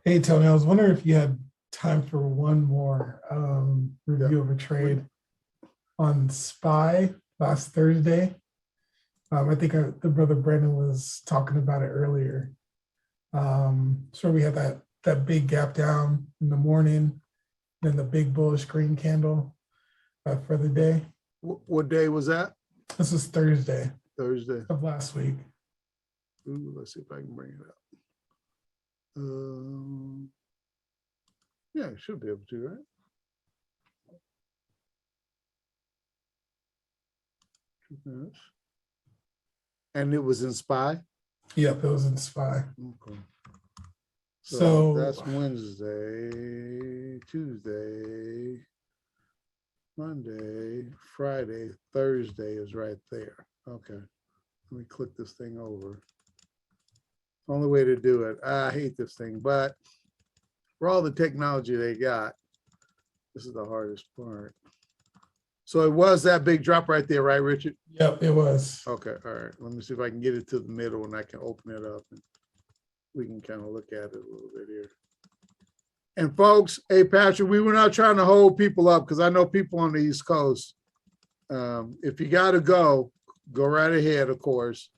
Hey Tony, I was wondering if you had time for one more review of a trade on SPY last Thursday. I think the brother Brandon was talking about it earlier. So we had that big gap down in the morning, then the big bullish green candle for the day. What day was that? This was Thursday Thursday. of last week. Ooh, let's see if I can bring it up. Yeah, I should be able to, right? And it was in SPY? Yep, it was in SPY. Okay. So That's Wednesday, Tuesday, Monday, Friday, Thursday is right there. Okay. Let me click this thing over. Only way to do it. I hate this thing, but for all the technology they got, this is the hardest part. So it was that big drop right there, right, Richard? yep, it was. Okay, all right. Let me see if I can get it to the middle and I can open it up and we can kind of look at it a little bit here. And folks, hey, Patrick, we were not trying to hold people up because I know people on the East Coast. If you got to go right ahead, of course.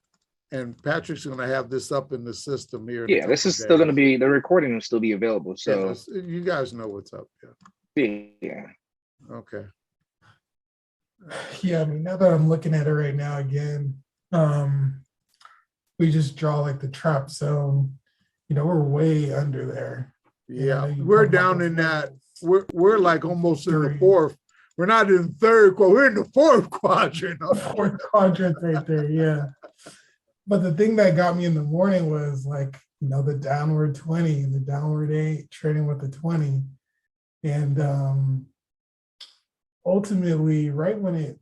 And Patrick's going to have this up in the system here. Yeah, this is still going to be, the recording will still be available. So yeah, you guys know what's up. yeah. Okay. Yeah, I mean, now that I'm looking at it right now again, we just draw like the trap zone. You know, we're way under there. Yeah, we're down in that. We're like almost in the fourth. We're not in the third quadrant. We're in the fourth quadrant. Fourth quadrant right there, yeah. But the thing that got me in the morning was like, you know, the downward 20 and the downward 8 trading with the 20. And ultimately, right when it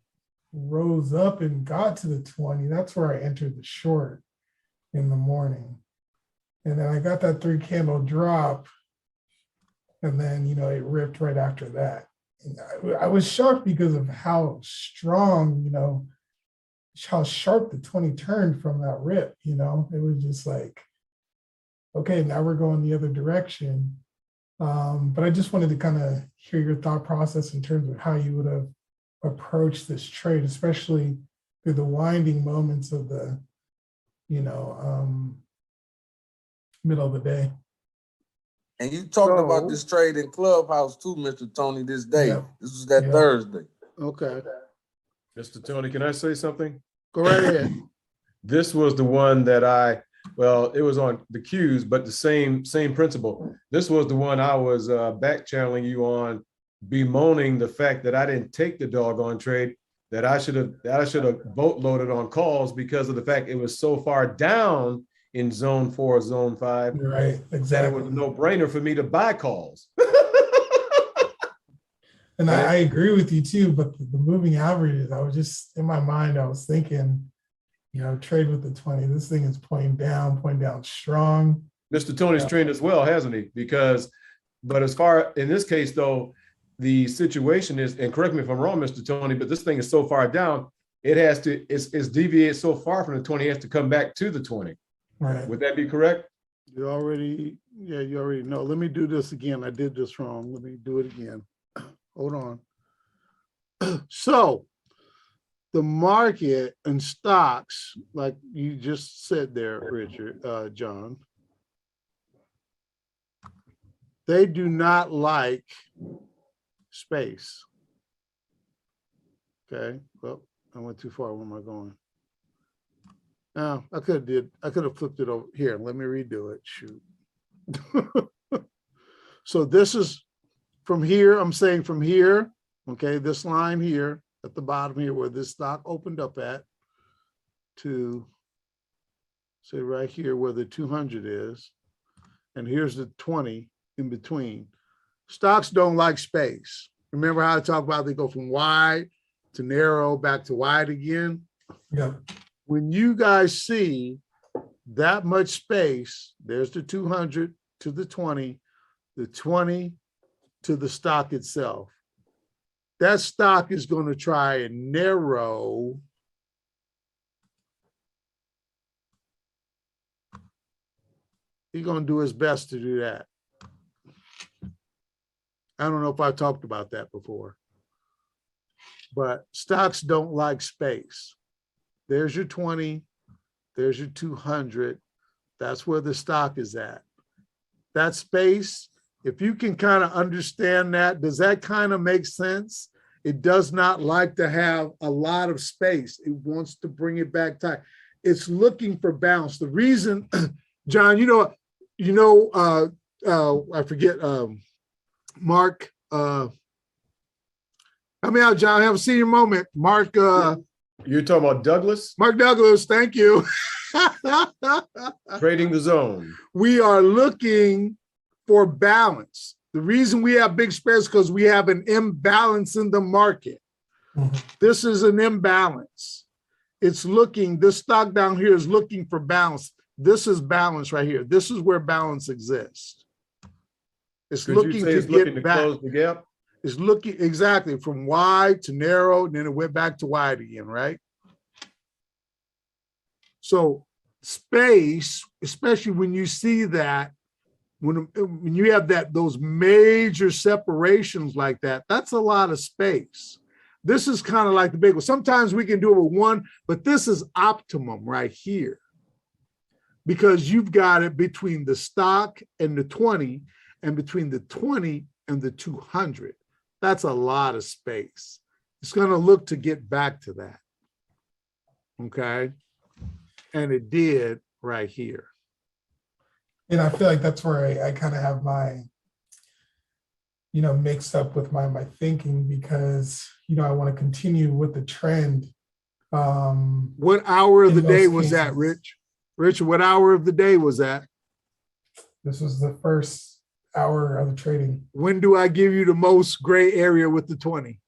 rose up and got to the 20, that's where I entered the short in the morning. And then I got that 3 candle drop. And then, you know, it ripped right after that. And I was shocked because of how strong, you know, how sharp the 20 turned from that rip, you know. It was just like, okay, now we're going the other direction. But I just wanted to kind of hear your thought process in terms of how you would have approached this trade, especially through the winding moments of the, you know, middle of the day. And you talked about this trade in Clubhouse too, Mr. Tony, this day. Yeah. This was that Thursday. Okay. Mr. Tony, can I say something? Go right ahead. This was the one that well, it was on the cues, but the same principle. This was the one I was back channeling you on, bemoaning the fact that I didn't take the doggone trade, that I should have boat loaded on calls because of the fact it was so far down in zone 4, zone 5. Right, exactly. It was a no-brainer for me to buy calls. And I agree with you too, but the moving averages, I was just, in my mind, I was thinking, you know, trade with the 20. This thing is pointing down strong. Mr. Tony's trained as well, hasn't he? But as far, in this case though, the situation is, and correct me if I'm wrong, Mr. Tony, but this thing is so far down, it's deviated so far from the 20, it has to come back to the 20. Right. Would that be correct? You already know. Let me do this again. I did this wrong. Let me do it again. Hold on. So the market and stocks, like you just said there, Richard, John, they do not like space. Okay, well, I went too far. Where am I going? Now, I could have flipped it over here. Let me redo it. Shoot. So this is from here. I'm saying from here, okay, this line here at the bottom here where this stock opened up at, to say right here where the 200 is, and here's the 20 in between. Stocks don't like space. Remember how I talked about they go from wide to narrow back to wide again? Yep. When you guys see that much space, there's the 200 to the 20 to the stock itself. That stock is going to try and narrow he's going to do his best to do that. I don't know if I talked about that before. But stocks don't like space. There's your 20, there's your 200. That's where the stock is at. That space, if you can kind of understand that, does that kind of make sense? It does not like to have a lot of space. It wants to bring it back tight. It's looking for balance. The reason, John, I forget, Mark, help me out, John. Have a senior moment. Mark, You're talking about Douglas Mark Douglas, thank you. trading the zone. We are looking for balance. The reason we have big spreads is because we have an imbalance in the market. Mhm. This is an imbalance. It's looking, this stock down here is looking for balance. This is balance right here. This is where balance exists. It's Could you looking say to it's looking get to back. close the gap? It's looking exactly from wide to narrow, and then it went back to wide again, right? So space, especially when you see that, when you have those major separations like that, that's a lot of space. This is kind of like the big one. Sometimes we can do it with one, but this is optimum right here because you've got it between the stock and the 20 and between the 20 and the 200. That's a lot of space. It's going to look to get back to that. Okay. And it did right here. And I feel like that's where I kind of have my, mixed up with my thinking because, I want to continue with the trend. What hour of the In day most was that, cases. Rich? Richard, what hour of the day was that? This was the first hour of the trading. When do I give you the most gray area with the 20?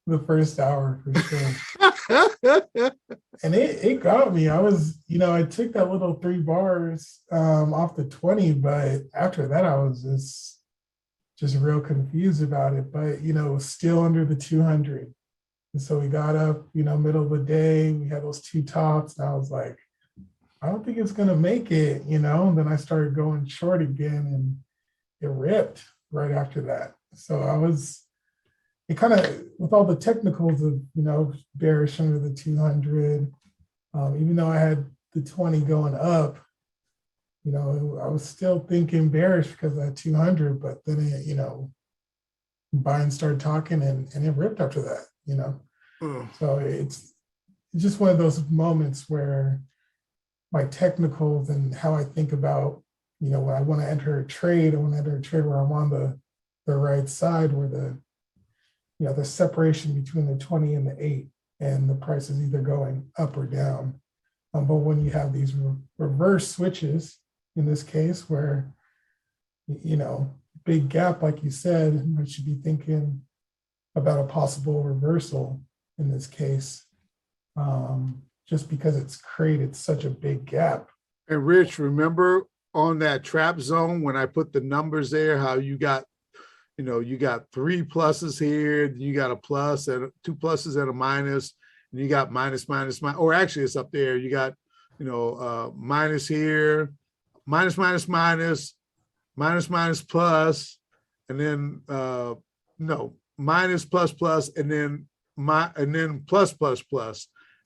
The first hour for sure. And it got me. I was, I took that little 3 bars off the 20, but after that, I was just real confused about it. But, still under the 200. And so we got up, middle of the day, we had those 2 tops, and I was like, I don't think it's going to make it, and then I started going short again and it ripped right after that. So it kind of, with all the technicals of, bearish under the 200, even though I had the 20 going up, I was still thinking bearish because of that 200, but then it, buying started talking and it ripped after that, So it's just one of those moments where my technicals and how I think about, when I want to enter a trade, I want to enter a trade where I'm on the right side where the separation between the 20 and the 8 and the price is either going up or down. But when you have these reverse switches, in this case, where, big gap, like you said, I should be thinking about a possible reversal in this case, just because it's created such a big gap. And Rich, remember on that trap zone, when I put the numbers there, how you got 3 pluses here, you got a plus and 2 pluses and a minus, and you got minus, or actually it's up there. You got, minus here, minus, plus, and then, minus, plus, and then plus,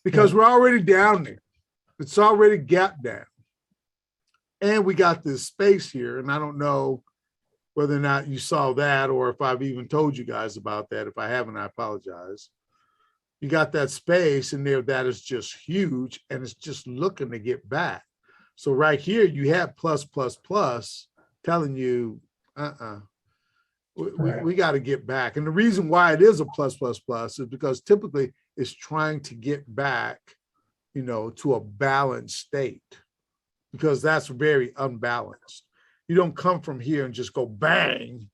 because we're already down there. It's already gapped down. And we got this space here, and I don't know whether or not you saw that or if I've even told you guys about that. If I haven't, I apologize. You got that space in there that is just huge, and it's just looking to get back. So right here, you have plus, telling you, we got to get back. And the reason why it is a plus is because typically it's trying to get back, to a balanced state, because that's very unbalanced. You don't come from here and just go bang.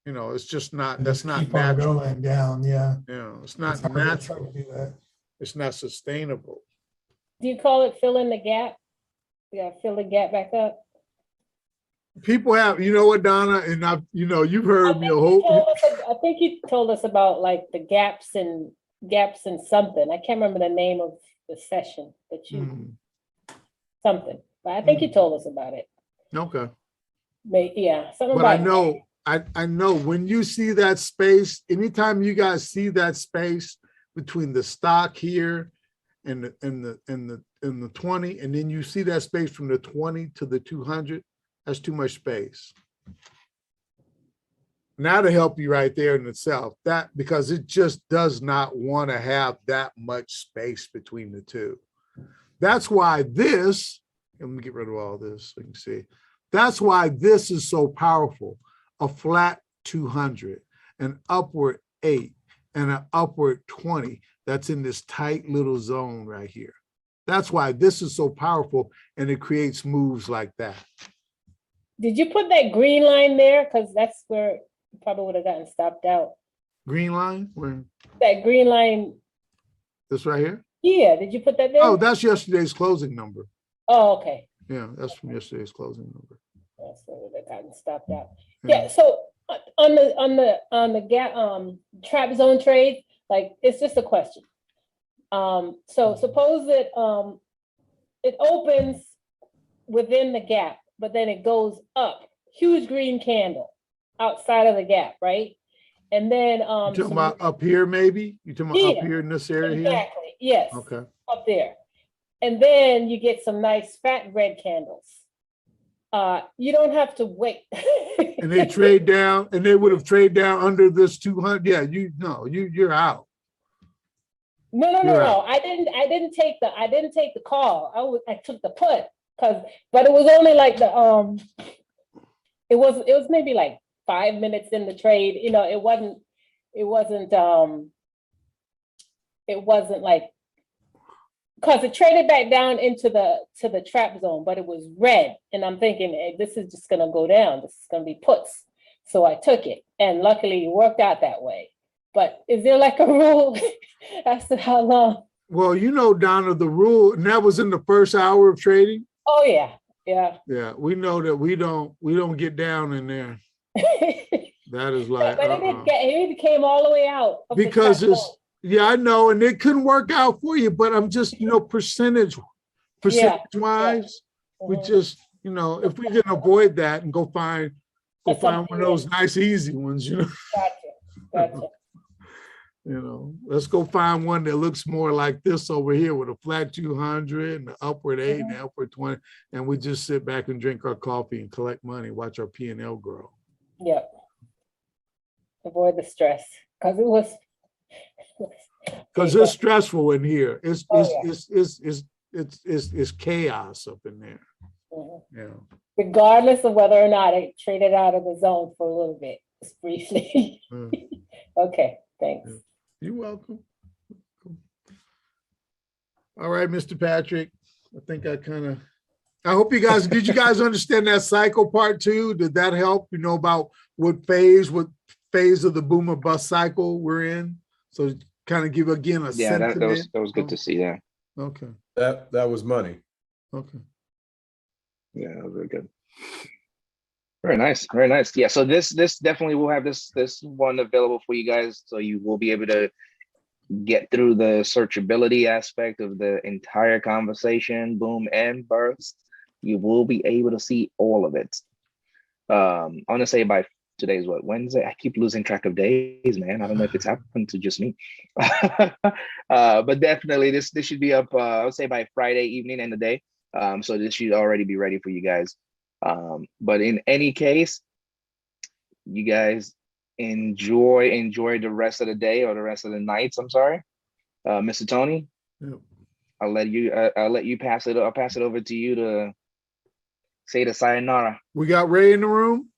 It's just not, that's not Keep on natural. going down, yeah. It's not It's hard natural. to do that. It's not sustainable. Do you call it filling the gap? Yeah, fill the gap back up. People have, you know what, Donna, and I've, you've heard me a whole. I think you told us about like the gaps and something. I can't remember the name of the session that you something, but I think you told us about it. Okay. Yeah, something But I about. know, I know when you see that space, anytime you guys see that space between the stock here and the 20, and then you see that space from the 20 to the 200, that's too much space. Now to help you right there in itself, that because it just does not want to have that much space between the two. That's why this, let me get rid of all this so you can see. That's why this is so powerful. A flat 200, an upward 8, and an upward 20 that's in this tight little zone right here. That's why this is so powerful, and it creates moves like that. Did you put that green line there? Because that's where you probably would have gotten stopped out. Green line, where That green line, this right here? yeah, did you put that there? Oh, that's yesterday's closing number. Oh, okay. Yeah, that's from yesterday's closing number. That's where would have gotten stopped out. Yeah, so on the gap trap zone trade, like it's just a question. So suppose that it opens within the gap, but then it goes up, huge green candle outside of the gap, right? And then You talking about up here, maybe? You talking about up Yeah, here in this area here? exactly, yes, Okay. up there. And then you get some nice fat red candles. You don't have to wait. And they trade down, and they would have traded down under this 200. Yeah, you're out. No. You're out. I didn't take the call. I took the put but it was only like it was maybe like 5 minutes in the trade. You know, it wasn't like, because it traded back down into the trap zone, but it was red. And I'm thinking, hey, this is just gonna go down. This is gonna be puts. So I took it, and luckily it worked out that way. But is there like a rule as to how long? Well, you know, Donna, the rule, and that was in the first hour of trading. Oh, yeah. Yeah, we know that we don't get down in there. That is like, But it came all the way out. of the because trap it's, zone. yeah, I know, and it couldn't work out for you, but I'm just, percentage wise, we Mhm. just, if we can avoid that and go find That's one of something those nice easy ones, Gotcha. let's go find one that looks more like this over here with a flat 200 and the upward 8 and the upward 20, and we just sit back and drink our coffee and collect money, watch our P&L grow. Yep. Avoid the stress, because it was. Because it's stressful in here. It's Oh, yeah. it's chaos up in there. Mhm. Yeah. Regardless of whether or not it traded out of the zone for a little bit, just briefly. Mm. Okay, thanks. You're welcome. All right, Mr. Patrick. I think I hope you guys, did you guys understand that cycle part too? Did that help? About what phase of the boom or bust cycle we're in? So kind of give again a Yeah, that sentiment. was good to see that. Okay. That was money. Okay. Yeah, that was very good. Very nice, very nice. Yeah, so this definitely will have this one available for you guys, so you will be able to get through the searchability aspect of the entire conversation, boom and burst. You will be able to see all of it. I want to say by today's what, Wednesday? I keep losing track of days, man. I don't know if it's happened to just me. But definitely this should be up, I would say by Friday evening and the day. So this should already be ready for you guys. But in any case, you guys enjoy the rest of the day or the rest of the nights. I'm sorry, Mr. Tony. Yep. I'll let you pass it. I'll pass it over to you to say the sayonara. We got Ray in the room.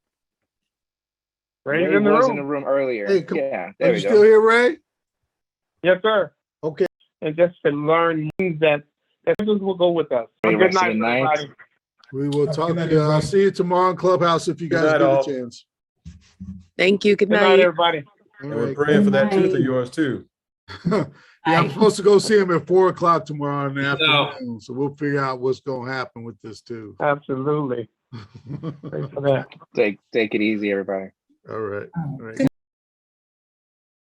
Ray was in the room earlier. Hey, come- Yeah, Are there you we still go. here, Ray? Yes, sir. Okay. And just to learn that Jesus will go with us. Great Good rest of night, the night. everybody. We will Good talk night, to you. I'll everybody. see you tomorrow in Clubhouse if you Good guys night, get all. a chance. Thank you. Good Good night, night. everybody. All And we're right. praying for that tooth of yours too. Yeah, I'm supposed to go see him at 4:00 tomorrow in the afternoon. So we'll figure out what's gonna happen with this too. Absolutely. Pray for that. Take it easy, everybody. All right. All right.